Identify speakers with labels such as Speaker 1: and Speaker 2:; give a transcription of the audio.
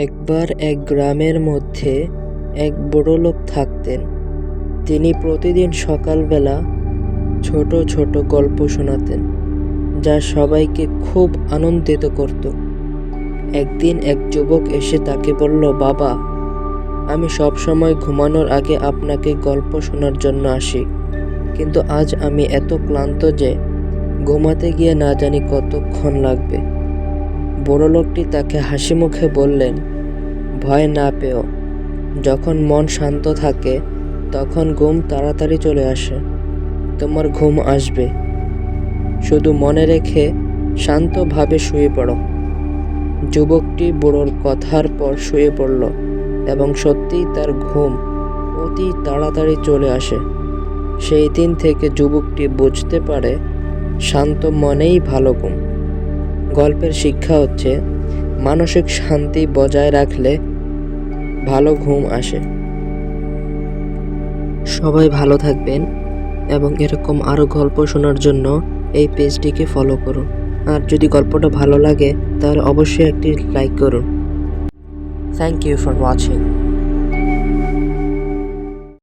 Speaker 1: একবার এক গ্রামের মধ্যে এক বড়লোক থাকতেন। তিনি প্রতিদিন সকালবেলা ছোট ছোট গল্প শোনাতেন, যা সবাইকে খুব আনন্দিত করত। একদিন এক যুবক এসে তাকে বলল, বাবা, আমি সব সময় ঘুমানোর আগে আপনাকে গল্প শোনার জন্য আসি, কিন্তু আজ আমি এত ক্লান্ত যে ঘুমাতে গিয়ে না জানি কতক্ষণ লাগবে। বড়লোকটি তাকে হাসি মুখে বললেন, ভয় না পেও, যখন মন শান্ত থাকে তখন ঘুম তাড়াতাড়ি চলে আসে। তোমার ঘুম আসবে, শুধু মনে রেখে শান্তভাবে শুয়ে পড়ো। যুবকটি বুড়োর কথার পর শুয়ে পড়ল এবং সত্যিই তার ঘুম অতি তাড়াতাড়ি চলে আসে। সেই দিন থেকে যুবকটি বুঝতে পারে, শান্ত মনেই ভালো ঘুম। গল্পের শিক্ষা হচ্ছে, মানসিক শান্তি বজায় রাখলে ভালো ঘুম আসে। সবাই ভালো থাকবেন এবং এরকম আরও গল্প শোনার জন্য এই পেজটিকে ফলো করুন। আর যদি গল্পটা ভালো লাগে তাহলে অবশ্যই একটি লাইক করুন। Thank you for watching.